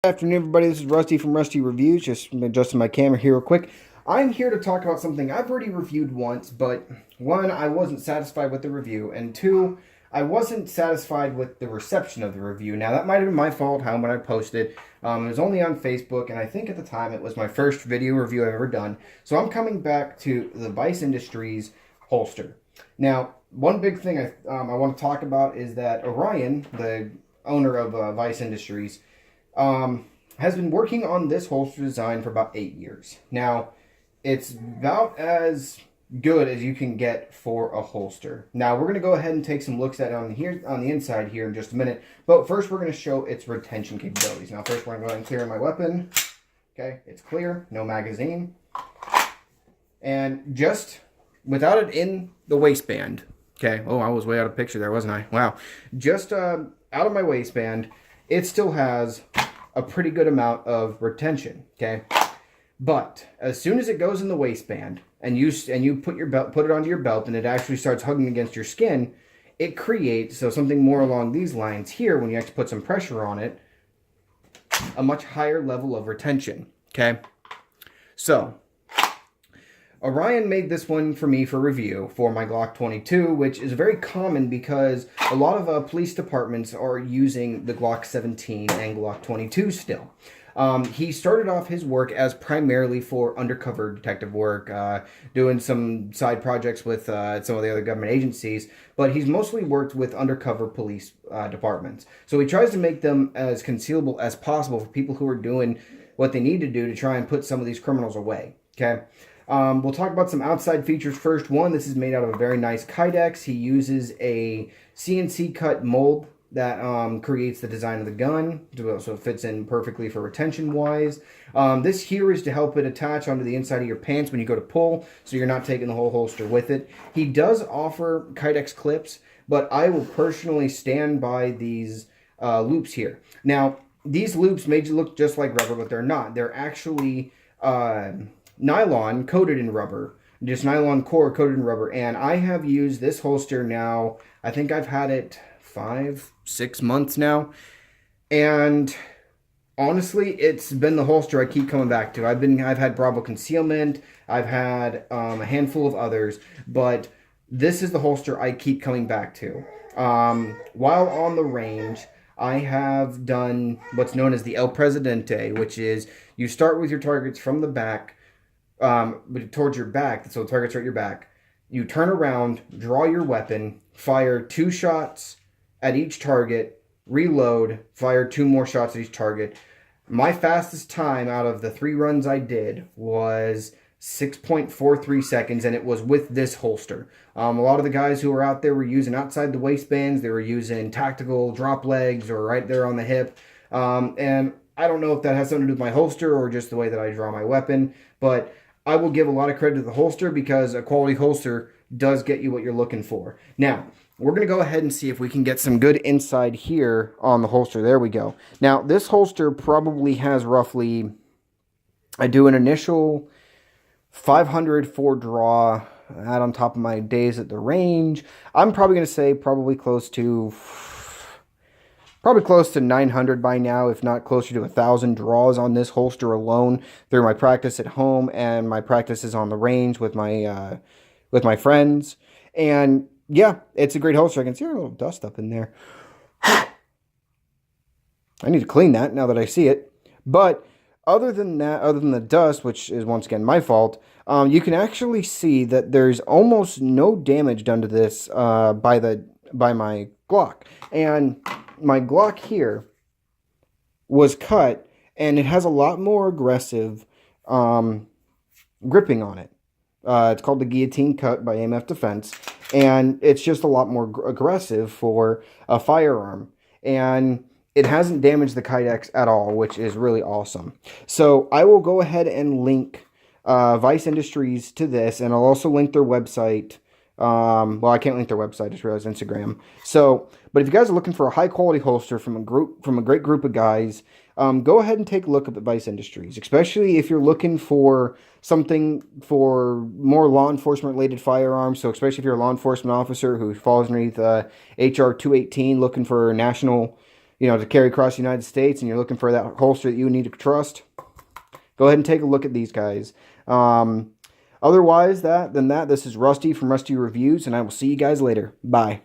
Good afternoon, everybody. This is Rusty from Rusty Reviews. Just adjusting my camera here real quick. I'm here to talk about something I've already reviewed once, but one, I wasn't satisfied with the review, and two, I wasn't satisfied with the reception of the review. Now, that might have been my fault, how when I posted. It was only on Facebook, and I think at the time it was my first video review I've ever done. So I'm coming back to the Vice Industries holster. Now, one big thing I want to talk about is that Orion, the owner of Vice Industries, has been working on this holster design for about 8 years. Now, it's about as good as you can get for a holster. Now, we're going to go ahead and take some looks at it on the inside here in just a minute. But first, we're going to show its retention capabilities. Now, first, we're going to go ahead and clear my weapon. Okay, it's clear, no magazine. And just without it in the waistband. Okay, oh, I was way out of picture there, wasn't I? Wow. Just out of my waistband, it still has a pretty good amount of retention, okay? But as soon as it goes in the waistband and you put it onto your belt and it actually starts hugging against your skin, it creates something more along these lines here when you actually put some pressure on it, a much higher level of retention, okay? So Orion made this one for me for review for my Glock 22, which is very common because a lot of police departments are using the Glock 17 and Glock 22 still. He started off his work as primarily for undercover detective work, doing some side projects with some of the other government agencies, but he's mostly worked with undercover police departments. So he tries to make them as concealable as possible for people who are doing what they need to do to try and put some of these criminals away, okay? We'll talk about some outside features first. One, this is made out of a very nice Kydex. He uses a CNC cut mold that creates the design of the gun, so it fits in perfectly for retention wise. This here is to help it attach onto the inside of your pants when you go to pull, so you're not taking the whole holster with it. He does offer Kydex clips, but I will personally stand by these loops here. Now, these loops made you look just like rubber, but they're not. They're actually nylon coated in rubber, just nylon core coated in rubber. And I have used this holster now, I think I've had it 5-6 months now, and honestly it's been the holster I keep coming back to. I've had Bravo concealment, I've had a handful of others, but this is the holster I keep coming back to. While on the range, I have done what's known as the El Presidente, which is you start with your targets from the back, towards your back, so the target's right at your back. You turn around, draw your weapon, fire 2 shots at each target, reload, fire 2 more shots at each target. My fastest time out of the 3 runs I did was 6.43 seconds, and it was with this holster. A lot of the guys who were out there were using outside the waistbands. They were using tactical drop legs or right there on the hip. And I don't know if that has something to do with my holster or just the way that I draw my weapon, but I will give a lot of credit to the holster because a quality holster does get you what you're looking for. Now, we're going to go ahead and see if we can get some good inside here on the holster. There we go. Now, this holster probably has roughly, I do an initial 500 for draw, add on top of my days at the range. I'm probably going to say probably close to 900 by now, if not closer to 1,000 draws on this holster alone through my practice at home and my practices on the range with my friends. And yeah, it's a great holster. I can see a little dust up in there. I need to clean that now that I see it. But other than that, other than the dust, which is once again my fault, you can actually see that there's almost no damage done to this by my Glock. And my Glock here was cut, and it has a lot more aggressive gripping on it. It's called the guillotine cut by AMF Defense, and it's just a lot more aggressive for a firearm. And it hasn't damaged the Kydex at all, which is really awesome. So I will go ahead and link Vice Industries to this, and I'll also link their website. Well, I can't link their website, I just realized Instagram. So, but if you guys are looking for a high quality holster from a great group of guys, go ahead and take a look at Vice Industries, especially if you're looking for something for more law enforcement related firearms. So especially if you're a law enforcement officer who falls underneath HR 218 looking for national to carry across the United States, and you're looking for that holster that you need to trust, go ahead and take a look at these guys. Otherwise, this is Rusty from Rusty Reviews, and I will see you guys later. Bye.